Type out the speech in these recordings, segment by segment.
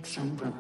Somber.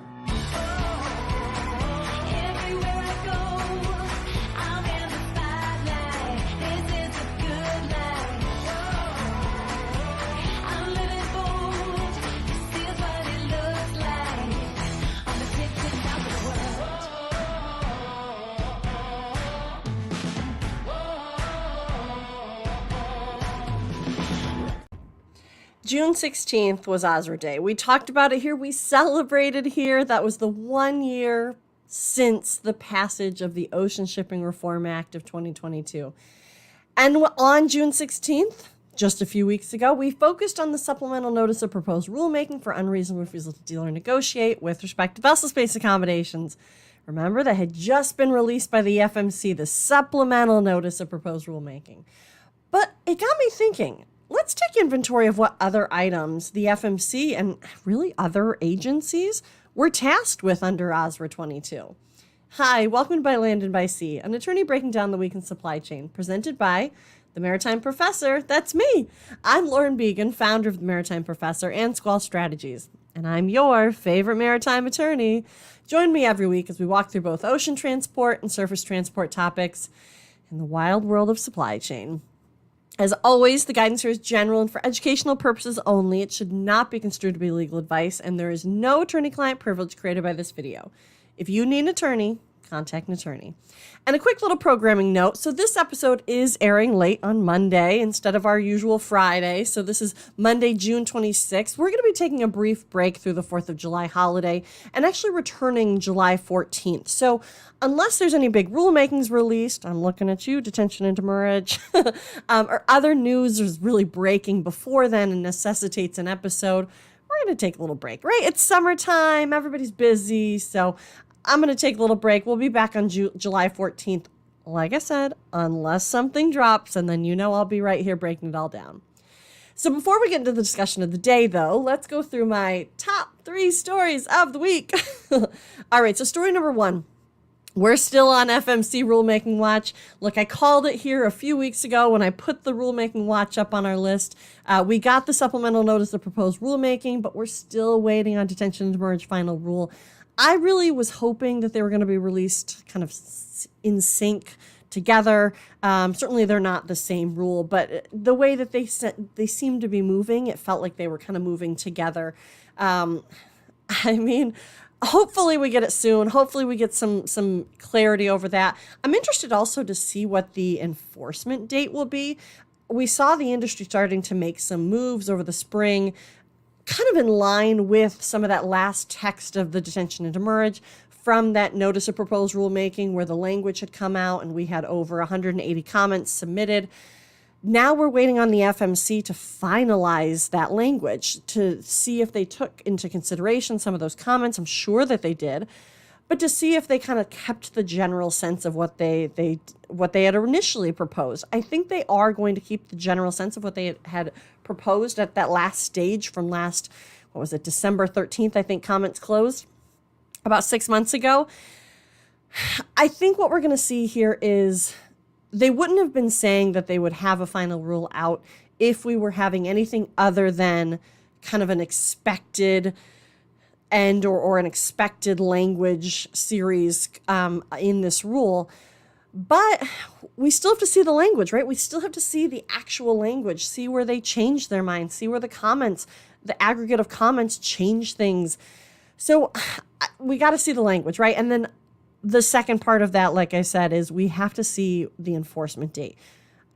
June 16th was OSRA Day. We talked about it here. We celebrated here. That was the 1 year since the passage of the Ocean Shipping Reform Act of 2022. And on June 16th, just a few weeks ago, we focused on the supplemental notice of proposed rulemaking for unreasonable refusal to deal or negotiate with respect to vessel space accommodations. Remember, that had just been released by the FMC, the supplemental notice of proposed rulemaking. But it got me thinking. Let's take inventory of what other items the FMC and really other agencies were tasked with under OSRA 22. Hi, welcome to By Land and By Sea, an attorney breaking down the week in supply chain, presented by the Maritime Professor. That's me. I'm Lauren Began, founder of the Maritime Professor and Squall Strategies, and I'm your favorite maritime attorney. Join me every week as we walk through both ocean transport and surface transport topics in the wild world of supply chain. As always, the guidance here is general and for educational purposes only. It should not be construed to be legal advice, and there is no attorney-client privilege created by this video. If you need an attorney, contact an attorney. And a quick little programming note. So this episode is airing late on Monday instead of our usual Friday. So this is Monday, June 26th. We're going to be taking a brief break through the 4th of July holiday and actually returning July 14th. So unless there's any big rulemakings released, I'm looking at you, detention and demurrage, or other news is really breaking before then and necessitates an episode, we're going to take a little break, right? It's summertime. Everybody's busy. So I'm going to take a little break. We'll be back on July 14th, like I said, unless something drops, and then I'll be right here breaking it all down. So before we get into the discussion of the day, though, let's go through my top 3 stories of the week. All right, so story number 1. We're still on FMC Rulemaking Watch. Look, I called it here a few weeks ago when I put the Rulemaking Watch up on our list. We got the supplemental notice of proposed rulemaking, but we're still waiting on detention and demurrage final rule. I really was hoping that they were going to be released kind of in sync together. Certainly they're not the same rule, but the way that they seemed to be moving, it felt like they were kind of moving together. Hopefully we get it soon. Hopefully we get some clarity over that. I'm interested also to see what the enforcement date will be. We saw the industry starting to make some moves over the spring, kind of in line with some of that last text of the detention and demurrage from that notice of proposed rulemaking where the language had come out and we had over 180 comments submitted. Now we're waiting on the FMC to finalize that language to see if they took into consideration some of those comments. I'm sure that they did, but to see if they kind of kept the general sense of what they had initially proposed. I think they are going to keep the general sense of what they had proposed at that last stage from December 13th, I think comments closed about 6 months ago. I think what we're going to see here is they wouldn't have been saying that they would have a final rule out if we were having anything other than kind of an expected end or an expected language series in this rule. But we still have to see the language, right? We still have to see the actual language, see where they change their mind, see where the aggregate of comments change things. So we got to see the language, right? And then the second part of that, like I said, is we have to see the enforcement date.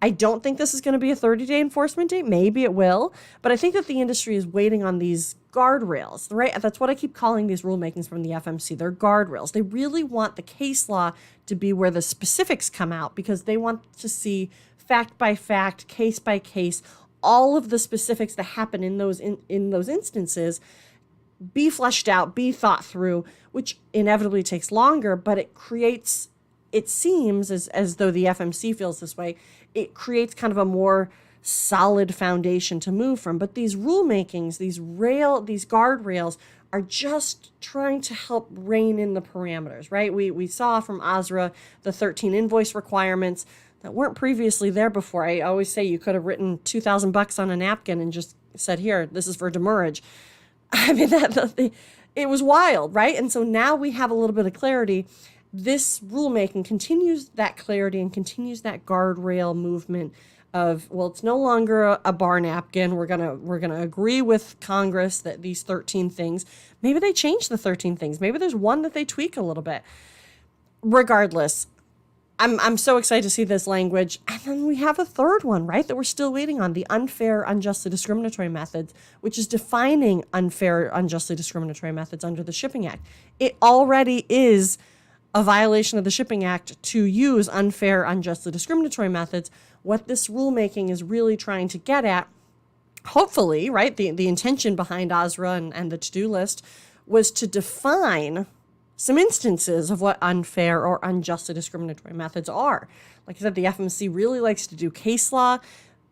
I don't think this is going to be a 30-day enforcement date. Maybe it will. But I think that the industry is waiting on these guardrails, right? That's what I keep calling these rulemakings from the FMC. They're guardrails. They really want the case law to be where the specifics come out because they want to see fact by fact, case by case, all of the specifics that happen in those instances be fleshed out, be thought through, which inevitably takes longer, but it seems as though the FMC feels this way, it creates kind of a more solid foundation to move from. But these rulemakings, these guardrails are just trying to help rein in the parameters, right? We saw from OSRA the 13 invoice requirements that weren't previously there before. I always say you could have written $2,000 on a napkin and just said, here, this is for demurrage. I mean, It was wild, right? And so now we have a little bit of clarity. This rulemaking continues that clarity and continues that guardrail movement of, well, it's no longer a bar napkin. We're gonna agree with Congress that these 13 things, maybe they change the 13 things. Maybe there's one that they tweak a little bit. Regardless, I'm so excited to see this language. And then we have a third one, right, that we're still waiting on, the unfair, unjustly discriminatory methods, which is defining unfair, unjustly discriminatory methods under the Shipping Act. It already is a violation of the Shipping Act to use unfair, unjustly discriminatory methods. What this rulemaking is really trying to get at, hopefully, right, the intention behind OSRA and the to-do list was to define some instances of what unfair or unjustly discriminatory methods are. Like I said, the FMC really likes to do case law,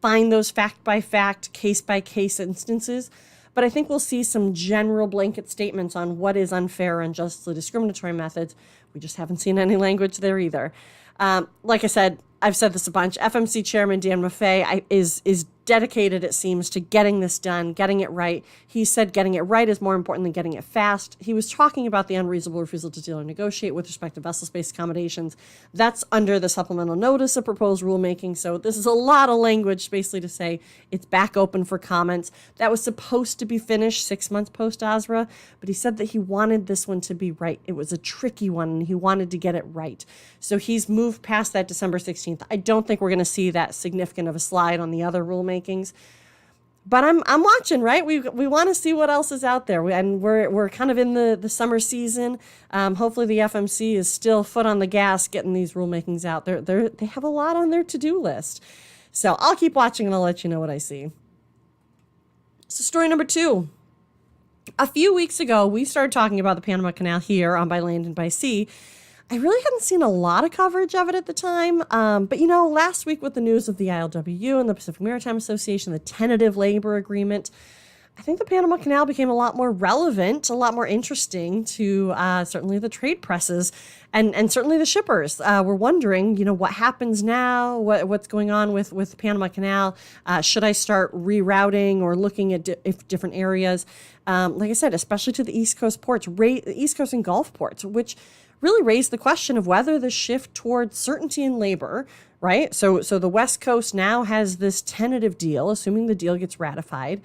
find those fact-by-fact, case-by-case instances. But I think we'll see some general blanket statements on what is unfair or unjustly discriminatory methods. We just haven't seen any language there either. Like I said, I've said this a bunch. FMC Chairman Dan Maffei is dedicated, it seems, to getting this done, getting it right. He said getting it right is more important than getting it fast. He was talking about the unreasonable refusal to deal or negotiate with respect to vessel-based accommodations. That's under the supplemental notice of proposed rulemaking. So this is a lot of language basically to say it's back open for comments. That was supposed to be finished 6 months post-OSRA, but he said that he wanted this one to be right. It was a tricky one, and he wanted to get it right. So he's moved past that December 16th. I don't think we're going to see that significant of a slide on the other rulemakings. But I'm watching, right? We want to see what else is out there. We're kind of in the summer season. Hopefully the FMC is still foot on the gas getting these rulemakings out. They have a lot on their to-do list. So I'll keep watching and I'll let you know what I see. So story number 2. A few weeks ago, we started talking about the Panama Canal here on By Land and By Sea. I really hadn't seen a lot of coverage of it at the time. But, last week with the news of the ILWU and the Pacific Maritime Association, the tentative labor agreement, I think the Panama Canal became a lot more relevant, a lot more interesting to certainly the trade presses and certainly the shippers. We're wondering, what happens now, what's going on with the Panama Canal. Should I start rerouting or looking at different areas? Like I said, especially to the East Coast ports, East Coast and Gulf ports, which really raised the question of whether the shift towards certainty in labor, right? So the West Coast now has this tentative deal, assuming the deal gets ratified.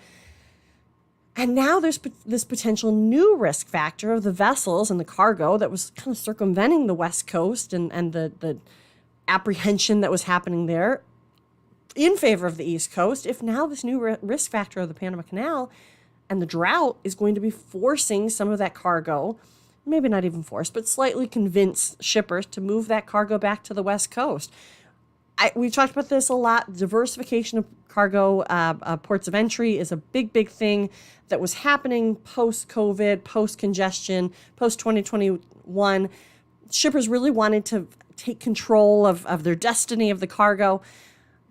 And now there's this potential new risk factor of the vessels and the cargo that was kind of circumventing the West Coast and the apprehension that was happening there in favor of the East Coast. If now this new risk factor of the Panama Canal and the drought is going to be forcing some of that cargo, maybe not even force, but slightly convince shippers to move that cargo back to the West Coast. We've talked about this a lot. Diversification of cargo ports of entry is a big thing that was happening post-COVID, post-congestion, post-2021. Shippers really wanted to take control of their destiny of the cargo.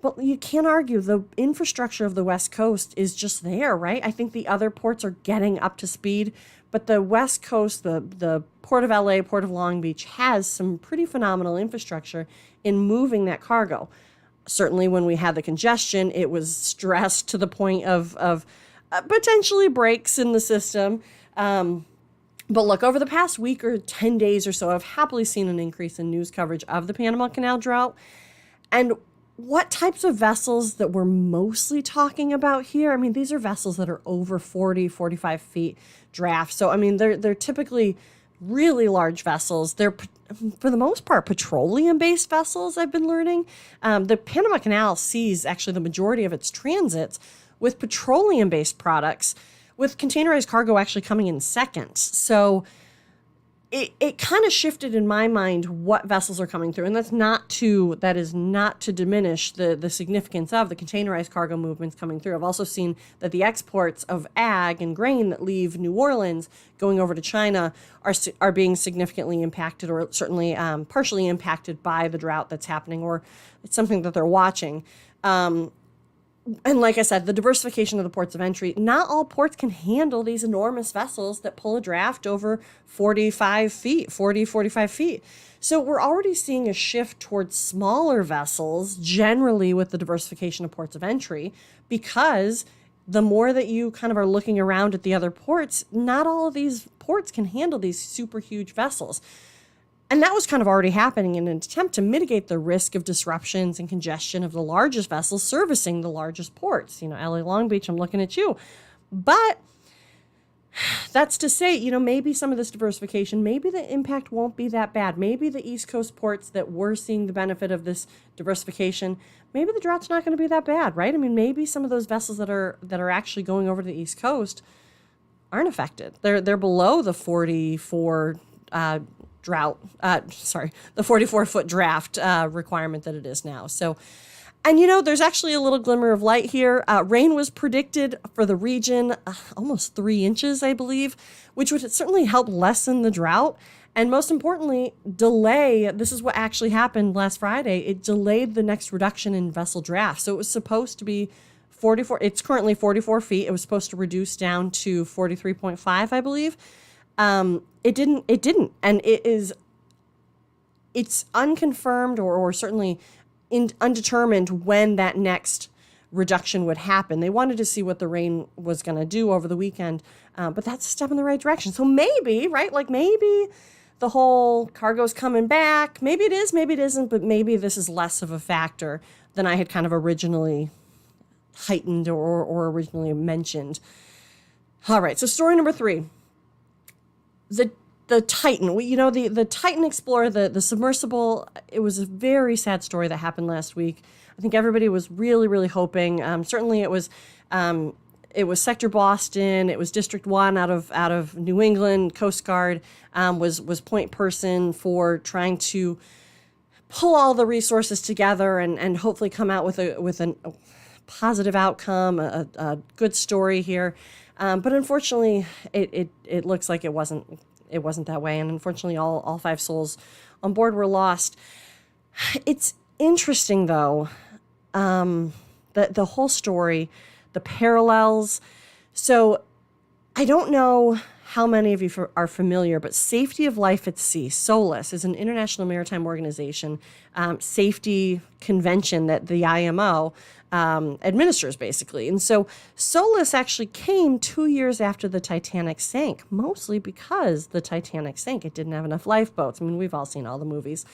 But you can't argue the infrastructure of the West Coast is just there, right? I think the other ports are getting up to speed, but the West Coast, the Port of LA, Port of Long Beach, has some pretty phenomenal infrastructure in moving that cargo. Certainly when we had the congestion, it was stressed to the point of potentially breaks in the system. But look, over the past week or 10 days or so, I've happily seen an increase in news coverage of the Panama Canal drought. And what types of vessels that we're mostly talking about here? I mean, these are vessels that are over 40, 45 feet draft. So, I mean, they're typically really large vessels. They're, for the most part, petroleum-based vessels, I've been learning. The Panama Canal sees actually the majority of its transits with petroleum-based products, with containerized cargo actually coming in second. So it kind of shifted in my mind what vessels are coming through. And that is not to diminish the significance of the containerized cargo movements coming through. I've also seen that the exports of ag and grain that leave New Orleans going over to China are being significantly impacted, or certainly partially impacted by the drought that's happening, or it's something that they're watching. And like I said, the diversification of the ports of entry, not all ports can handle these enormous vessels that pull a draft over 45 feet. So we're already seeing a shift towards smaller vessels, generally with the diversification of ports of entry, because the more that you kind of are looking around at the other ports, not all of these ports can handle these super huge vessels. And that was kind of already happening in an attempt to mitigate the risk of disruptions and congestion of the largest vessels servicing the largest ports. LA Long Beach, I'm looking at you. But that's to say, maybe some of this diversification, maybe the impact won't be that bad. Maybe the East Coast ports that we're seeing the benefit of this diversification, maybe the drought's not going to be that bad, right? I mean, maybe some of those vessels that are actually going over to the East Coast aren't affected. They're below the 44 the 44-foot draft requirement that it is now. So, and there's actually a little glimmer of light here. Rain was predicted for the region, almost 3 inches, I believe, which would certainly help lessen the drought. And most importantly, this is what actually happened last Friday. It delayed the next reduction in vessel draft. So it was supposed to be 44, it's currently 44 feet. It was supposed to reduce down to 43.5, I believe. It didn't. And it's unconfirmed or certainly undetermined when that next reduction would happen. They wanted to see what the rain was going to do over the weekend, but that's a step in the right direction. So maybe, right, maybe the whole cargo's coming back. Maybe it is, maybe it isn't, but maybe this is less of a factor than I had kind of originally heightened or originally mentioned. All right, so story number 3. The Titan, the Titan Explorer, the submersible, it was a very sad story that happened last week. I think everybody was really, really hoping. Certainly it was Sector Boston. It was District 1 out of New England. Coast Guard was point person for trying to pull all the resources together and hopefully come out with a positive outcome, a good story here. But unfortunately, it looks like it wasn't that way. And unfortunately, all 5 souls on board were lost. It's interesting, though, the whole story, the parallels. So I don't know how many of you are familiar, but Safety of Life at Sea, SOLAS, is an international maritime organization, safety convention that the IMO administers, basically. And so SOLAS actually came 2 years after the Titanic sank, mostly because the Titanic sank. It didn't have enough lifeboats. I mean, we've all seen all the movies.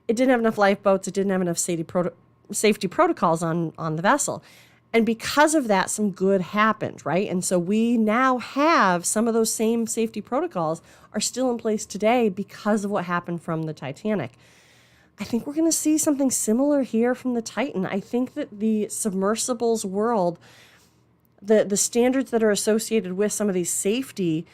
It didn't have enough lifeboats. It didn't have enough safety protocols on the vessel. And because of that, some good happened, right? And so we now have some of those same safety protocols are still in place today because of what happened from the Titanic. I think we're going to see something similar here from the Titan. I think that the submersibles world, the standards that are associated with some of these safety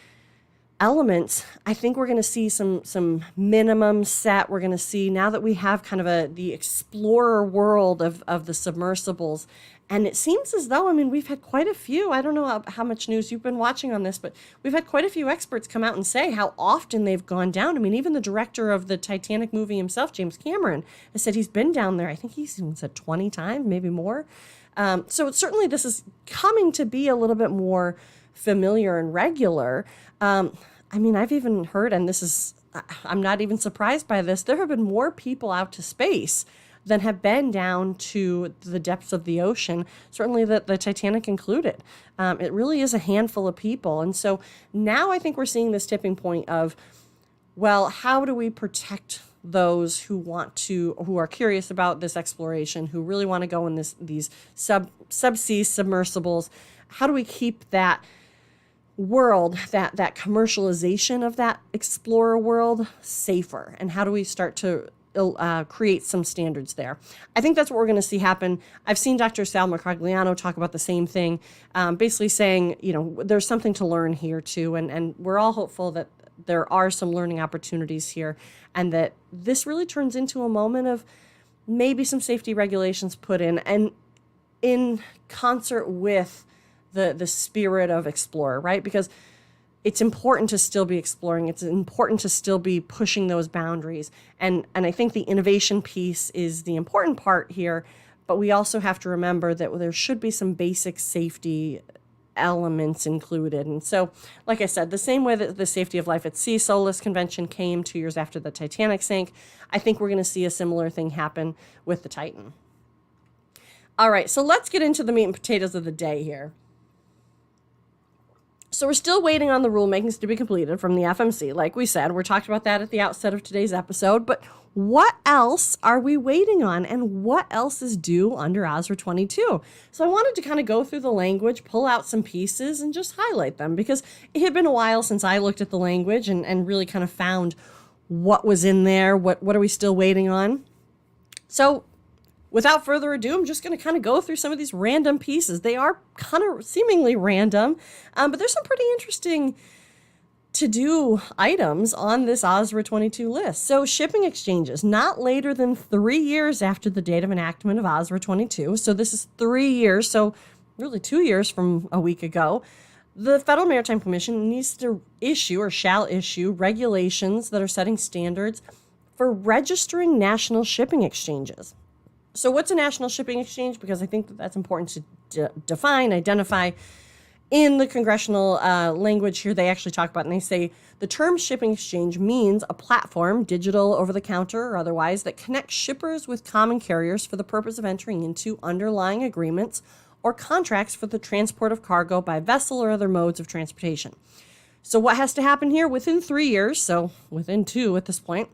elements, I think we're going to see some minimum set. We're going to see, now that we have kind of the explorer world of the submersibles, and it seems as though, I mean, we've had quite a few, I don't know how much news you've been watching on this, but we've had quite a few experts come out and say how often they've gone down. I mean, even the director of the Titanic movie himself, James Cameron, has said he's been down there. I think he's even said 20 times, maybe more. So certainly this is coming to be a little bit more familiar and regular. I mean, I've even heard, and I'm not even surprised by this, there have been more people out to space than have been down to the depths of the ocean, certainly the Titanic included. It really is a handful of people. And so now I think we're seeing this tipping point of, well, how do we protect those who are curious about this exploration, who really want to go in these subsea submersibles? How do we keep that world, that commercialization of that explorer world safer? And how do we start to create some standards there? I think that's what we're going to see happen. I've seen Dr. Sal Mercogliano talk about the same thing, basically saying, there's something to learn here too. And we're all hopeful that there are some learning opportunities here, and that this really turns into a moment of maybe some safety regulations put in, and in concert with the spirit of Explorer, right? Because it's important to still be exploring. It's important to still be pushing those boundaries. And I think the innovation piece is the important part here, but we also have to remember that there should be some basic safety elements included. And so, like I said, the same way that the Safety of Life at Sea SOLAS convention came 2 years after the Titanic sank, I think we're going to see a similar thing happen with the Titan. All right, so let's get into the meat and potatoes of the day here. So we're still waiting on the rulemakings to be completed from the FMC. Like we said, we talked about that at the outset of today's episode. But what else are we waiting on, and what else is due under OSRA 22? So I wanted to kind of go through the language, pull out some pieces, and just highlight them, because it had been a while since I looked at the language and really kind of found what was in there, what are we still waiting on. So without further ado, I'm just going to kind of go through some of these random pieces. They are kind of seemingly random, but there's some pretty interesting to-do items on this OSRA 22 list. So shipping exchanges, not later than 3 years after the date of enactment of OSRA 22. So this is 3 years, so really 2 years from a week ago. The Federal Maritime Commission needs to issue, or shall issue, regulations that are setting standards for registering national shipping exchanges. So what's a national shipping exchange? Because I think that's important to define, identify. In the congressional language here, they actually talk about, and they say, the term shipping exchange means a platform, digital, over-the-counter, or otherwise, that connects shippers with common carriers for the purpose of entering into underlying agreements or contracts for the transport of cargo by vessel or other modes of transportation. So what has to happen here? Within 3 years, so within 2 at this point,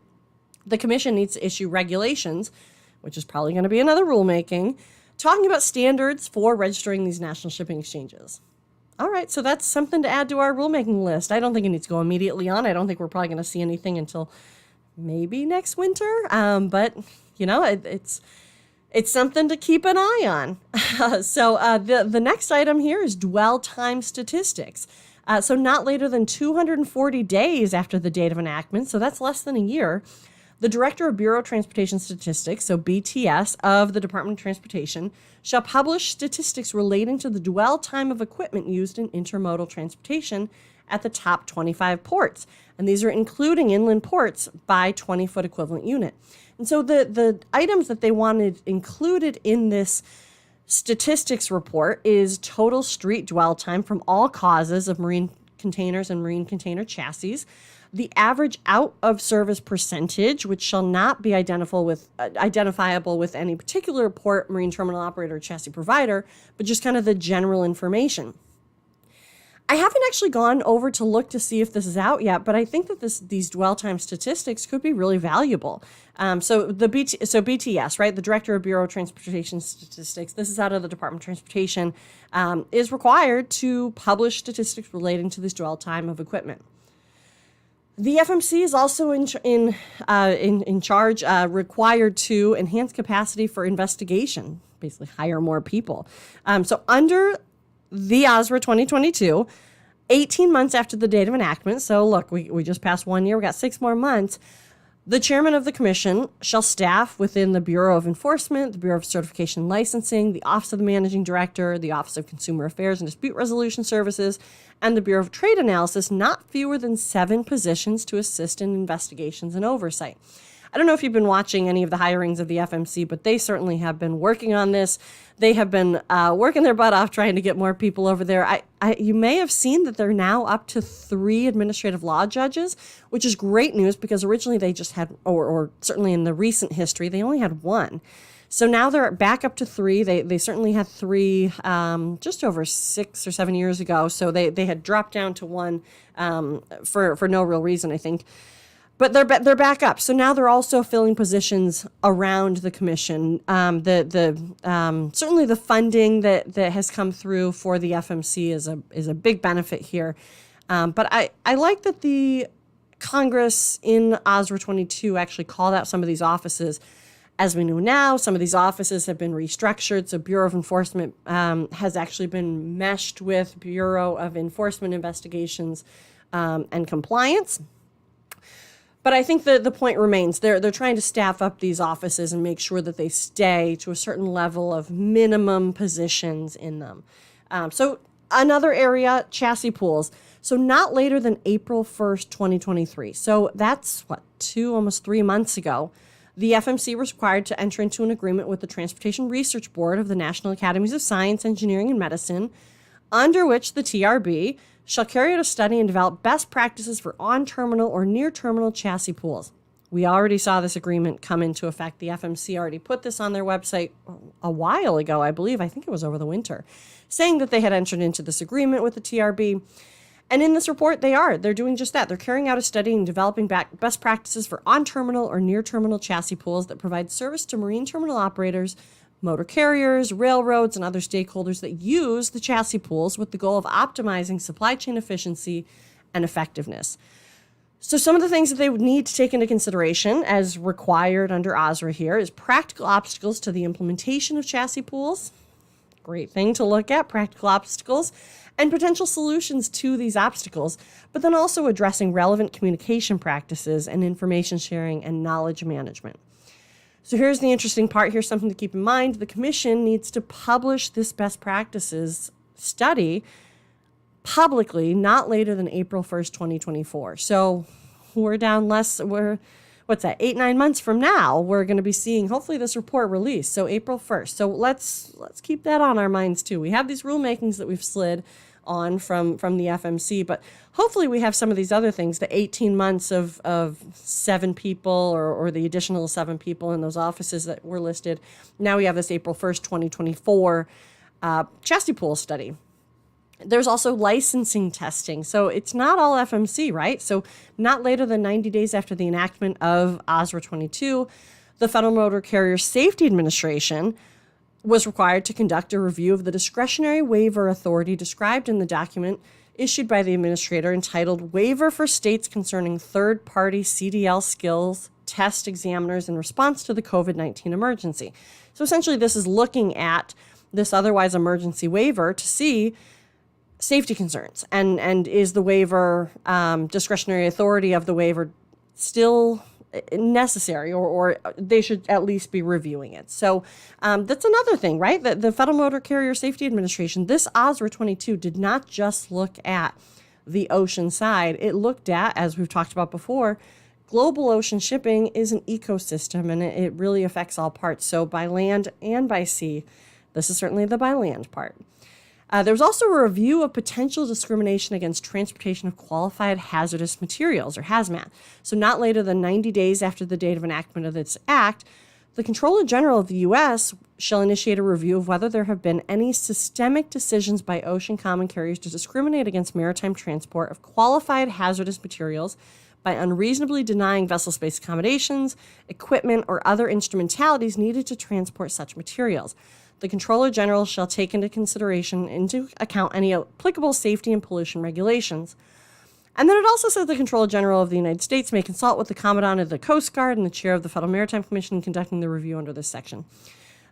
the commission needs to issue regulations, which is probably going to be another rulemaking, talking about standards for registering these national shipping exchanges. All right, so that's something to add to our rulemaking list. I don't think it needs to go immediately on. I don't think we're probably going to see anything until maybe next winter. But, you know, it's something to keep an eye on. So the next item here is dwell time statistics. So not later than 240 days after the date of enactment, so that's less than a year, the Director of Bureau of Transportation Statistics, so BTS, of the Department of Transportation, shall publish statistics relating to the dwell time of equipment used in intermodal transportation at the top 25 ports. And these are including inland ports by 20-foot equivalent unit. And so the items that they wanted included in this statistics report is total street dwell time from all causes of marine containers and marine container chassis, the average out-of-service percentage, which shall not be identifiable with any particular port, marine terminal operator, or chassis provider, but just kind of the general information. I haven't actually gone over to look to see if this is out yet, but I think that these dwell time statistics could be really valuable. So BTS, right, the Director of Bureau of Transportation Statistics, this is out of the Department of Transportation, is required to publish statistics relating to this dwell time of equipment. The FMC is also in charge, required to enhance capacity for investigation, basically hire more people. So under the OSRA 2022, 18 months after the date of enactment, so look, we just passed 1 year, we got 6 more months, the chairman of the commission shall staff within the Bureau of Enforcement, the Bureau of Certification and Licensing, the Office of the Managing Director, the Office of Consumer Affairs and Dispute Resolution Services, and the Bureau of Trade Analysis, not fewer than 7 positions to assist in investigations and oversight. I don't know if you've been watching any of the hirings of the FMC, but they certainly have been working on this. They have been working their butt off trying to get more people over there. You may have seen that they're now up to 3 administrative law judges, which is great news because originally they just had, or certainly in the recent history, they only had 1. So now they're back up to 3. They certainly had 3 just over 6 or 7 years ago. So they had dropped down to 1 for no real reason, I think. But they're back up. So now they're also filling positions around the commission. Certainly the funding that has come through for the FMC is a big benefit here. But I like that the Congress in OSRA 22 actually called out some of these offices. As we know now, some of these offices have been restructured. So Bureau of Enforcement has actually been meshed with Bureau of Enforcement Investigations and Compliance. But I think the point remains. They're trying to staff up these offices and make sure that they stay to a certain level of minimum positions in them. So another area, chassis pools. So not later than April 1st, 2023. So that's, almost 3 months ago. The FMC was required to enter into an agreement with the Transportation Research Board of the National Academies of Science, Engineering, and Medicine, under which the TRB shall carry out a study and develop best practices for on-terminal or near-terminal chassis pools. We already saw this agreement come into effect. The FMC already put this on their website a while ago, I believe. I think it was over the winter, saying that they had entered into this agreement with the TRB. And in this report, they're doing just that. They're carrying out a study and developing best practices for on-terminal or near-terminal chassis pools that provide service to marine terminal operators, motor carriers, railroads, and other stakeholders that use the chassis pools with the goal of optimizing supply chain efficiency and effectiveness. So some of the things that they would need to take into consideration as required under OSRA here is practical obstacles to the implementation of chassis pools. Great thing to look at, practical obstacles, and potential solutions to these obstacles, but then also addressing relevant communication practices and information sharing and knowledge management. So here's the interesting part. Here's something to keep in mind. The Commission needs to publish this best practices study publicly not later than April 1st, 2024. So we're down what's that, 8-9 months from now, we're going to be seeing hopefully this report released. So April 1st. So let's keep that on our minds too. We have these rulemakings that we've slid on from the FMC, but hopefully we have some of these other things, the 18 months of 7 people or the additional 7 people in those offices that were listed. Now we have this April 1st, 2024 chassis pool study. There's also licensing testing. So it's not all FMC, right? So not later than 90 days after the enactment of OSRA 22, the Federal Motor Carrier Safety Administration was required to conduct a review of the discretionary waiver authority described in the document issued by the administrator entitled Waiver for States Concerning Third-Party CDL Skills Test Examiners in Response to the COVID-19 Emergency. So essentially this is looking at this otherwise emergency waiver to see safety concerns and is the waiver, discretionary authority of the waiver still necessary or they should at least be reviewing it. So that's another thing, right? The Federal Motor Carrier Safety Administration, this OSRA 22 did not just look at the ocean side. It looked at, as we've talked about before, global ocean shipping is an ecosystem and it really affects all parts. So by land and by sea, this is certainly the by land part. There was also a review of potential discrimination against transportation of qualified hazardous materials, or HAZMAT. So not later than 90 days after the date of enactment of this act, the Comptroller General of the U.S. shall initiate a review of whether there have been any systemic decisions by ocean common carriers to discriminate against maritime transport of qualified hazardous materials by unreasonably denying vessel space accommodations, equipment, or other instrumentalities needed to transport such materials. The Comptroller General shall take into account any applicable safety and pollution regulations. And then it also says the Comptroller General of the United States may consult with the Commandant of the Coast Guard and the Chair of the Federal Maritime Commission in conducting the review under this section.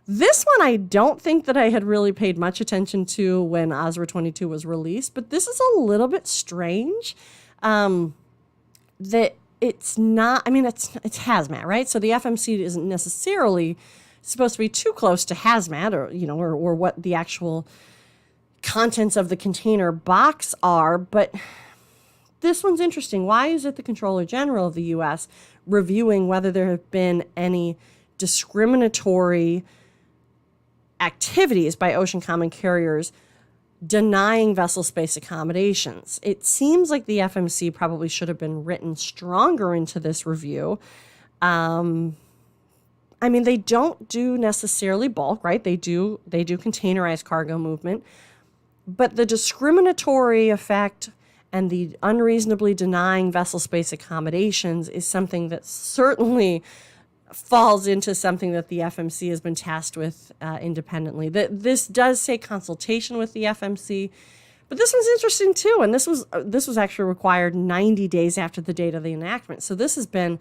This one I don't think that I had really paid much attention to when OSRA 22 was released, but this is a little bit strange that it's not, I mean, it's HAZMAT, right? So the FMC isn't necessarily supposed to be too close to HAZMAT or what the actual contents of the container box are, but this one's interesting. Why is it the Comptroller General of the U.S. reviewing whether there have been any discriminatory activities by ocean common carriers denying vessel space accommodations? It seems like the FMC probably should have been written stronger into this review. I mean, they don't do necessarily bulk, right? They do containerized cargo movement, but the discriminatory effect and the unreasonably denying vessel space accommodations is something that certainly falls into something that the FMC has been tasked with independently. This does say consultation with the FMC, but this one's interesting too. And this was actually required 90 days after the date of the enactment. So this has been,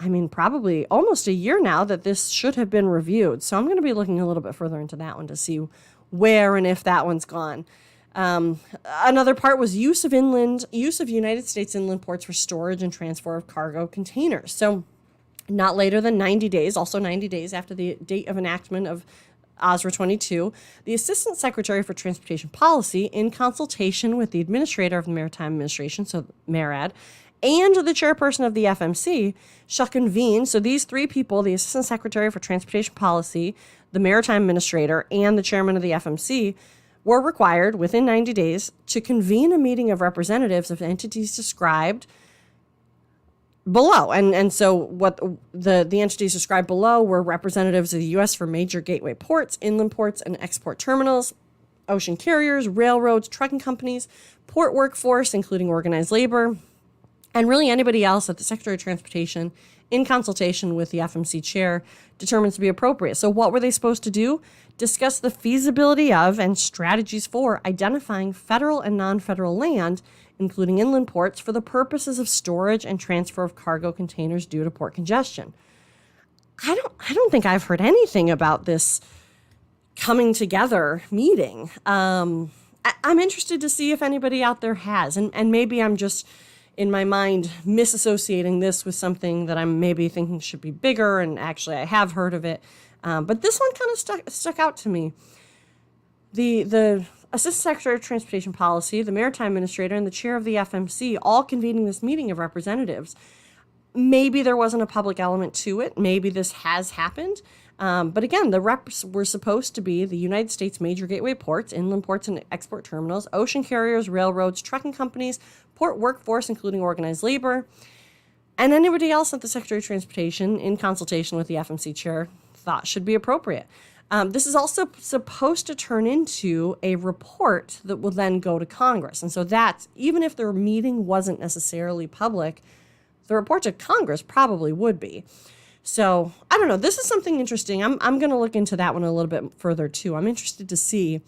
I mean, probably almost a year now that this should have been reviewed. So I'm going to be looking a little bit further into that one to see where and if that one's gone. Another part was use of United States inland ports for storage and transfer of cargo containers. So not later than 90 days, also 90 days after the date of enactment of OSRA 22, the Assistant Secretary for Transportation Policy, in consultation with the Administrator of the Maritime Administration, so MARAD, and the chairperson of the FMC, shall convene. So these 3 people, the Assistant Secretary for Transportation Policy, the Maritime Administrator, and the chairman of the FMC, were required within 90 days to convene a meeting of representatives of entities described below. And so what the entities described below were representatives of the U.S. for major gateway ports, inland ports, and export terminals, ocean carriers, railroads, trucking companies, port workforce, including organized labor, and really anybody else that the Secretary of Transportation, in consultation with the FMC chair, determines to be appropriate. So what were they supposed to do? Discuss the feasibility of and strategies for identifying federal and non-federal land, including inland ports, for the purposes of storage and transfer of cargo containers due to port congestion. I don't think I've heard anything about this coming together meeting. I'm interested to see if anybody out there has, and maybe I'm just in my mind misassociating this with something that I'm maybe thinking should be bigger, and actually I have heard of it. But this one kind of stuck out to me. The Assistant Secretary of Transportation Policy, the Maritime Administrator, and the chair of the FMC all convening this meeting of representatives. Maybe there wasn't a public element to it. Maybe this has happened. But again, the reps were supposed to be the United States major gateway ports, inland ports and export terminals, ocean carriers, railroads, trucking companies, port workforce, including organized labor, and anybody else that the Secretary of Transportation, in consultation with the FMC chair, thought should be appropriate. This is also supposed to turn into a report that will then go to Congress. And so that's, even if their meeting wasn't necessarily public, the report to Congress probably would be. So I don't know. This is something interesting. I'm going to look into that one a little bit further too. I'm interested to see,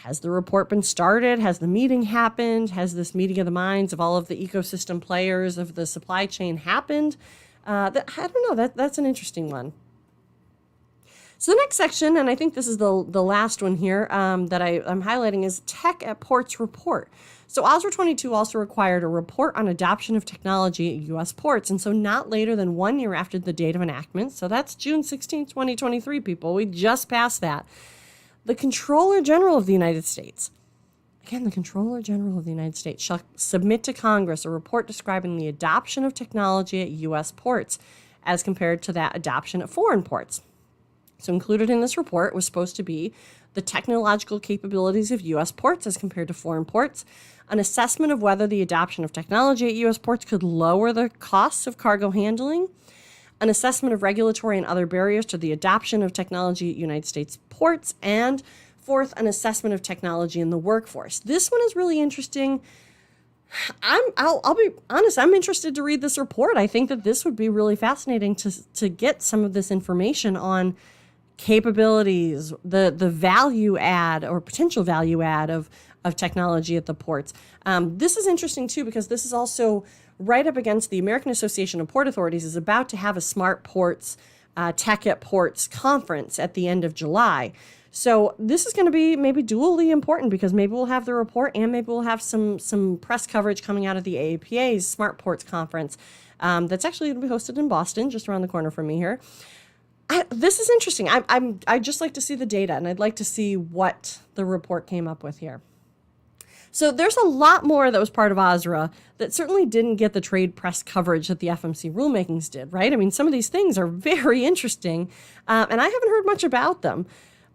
has the report been started? Has the meeting happened? Has this meeting of the minds of all of the ecosystem players of the supply chain happened? I don't know. That's an interesting one. So the next section, and I think this is the last one here that I'm highlighting, is Tech at Ports report. So OSRA 22 also required a report on adoption of technology at U.S. ports, and so not later than 1 year after the date of enactment. So that's June 16, 2023, people. We just passed that. The Comptroller General of the United States, again, the Comptroller General of the United States shall submit to Congress a report describing the adoption of technology at U.S. ports as compared to that adoption at foreign ports. So included in this report was supposed to be the technological capabilities of U.S. ports as compared to foreign ports, an assessment of whether the adoption of technology at U.S. ports could lower the costs of cargo handling, an assessment of regulatory and other barriers to the adoption of technology at United States ports, and fourth, an assessment of technology in the workforce. This one is really interesting. I'll be honest, I'm interested to read this report. I think that this would be really fascinating to get some of this information on capabilities, the value add or potential value add of technology at the ports. This is interesting too, because this is also right up against the American Association of Port Authorities is about to have a Smart Ports, Tech at Ports conference at the end of July. So this is going to be maybe dually important, because maybe we'll have the report and maybe we'll have some press coverage coming out of the AAPA's Smart Ports conference that's actually going to be hosted in Boston, just around the corner from me here. This is interesting. I'd just like to see the data, and I'd like to see what the report came up with here. So there's a lot more that was part of OSRA that certainly didn't get the trade press coverage that the FMC rulemakings did, right? I mean, some of these things are very interesting, and I haven't heard much about them.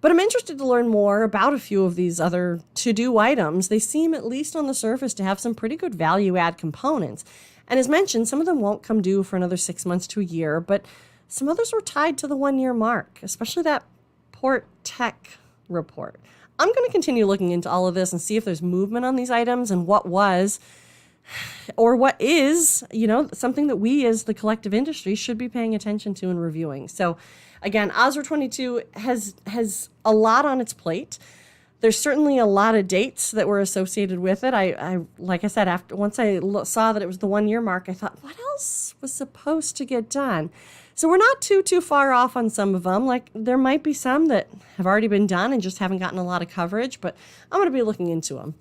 But I'm interested to learn more about a few of these other to-do items. They seem, at least on the surface, to have some pretty good value-add components. And as mentioned, some of them won't come due for another 6 months to a year, but some others were tied to the 1 year mark, especially that Port Tech report. I'm going to continue looking into all of this and see if there's movement on these items and what was or what is, something that we as the collective industry should be paying attention to and reviewing. So again, OSRA 22 has a lot on its plate. There's certainly a lot of dates that were associated with it. I like I said, once I saw that it was the 1 year mark, I thought, what else was supposed to get done? So we're not too far off on some of them. Like, there might be some that have already been done and just haven't gotten a lot of coverage, but I'm going to be looking into them.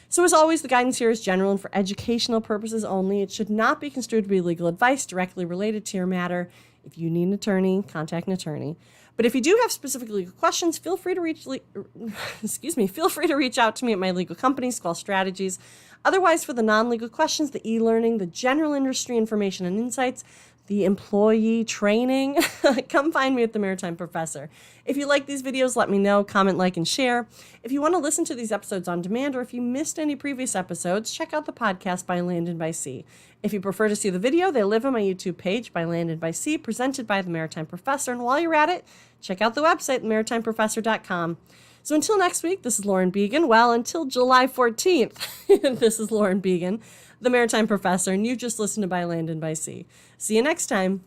So as always, the guidance here is general and for educational purposes only. It should not be construed to be legal advice directly related to your matter. If you need an attorney, contact an attorney. But if you do have specific legal questions, feel free to reach out to me at my legal company, Squall Strategies. Otherwise, for the non-legal questions, the e-learning, the general industry information and insights, the employee training, come find me at the Maritime Professor. If you like these videos, let me know, comment, like, and share. If you want to listen to these episodes on demand, or if you missed any previous episodes, check out the podcast By Land and by Sea. If you prefer to see the video, they live on my YouTube page, By Land and by Sea, presented by the Maritime Professor. And while you're at it, check out the website, maritimeprofessor.com. So until next week, this is Lauren Began. Well, until July 14th, this is Lauren Began, the Maritime Professor, and you just listened to By Land and By Sea. See you next time.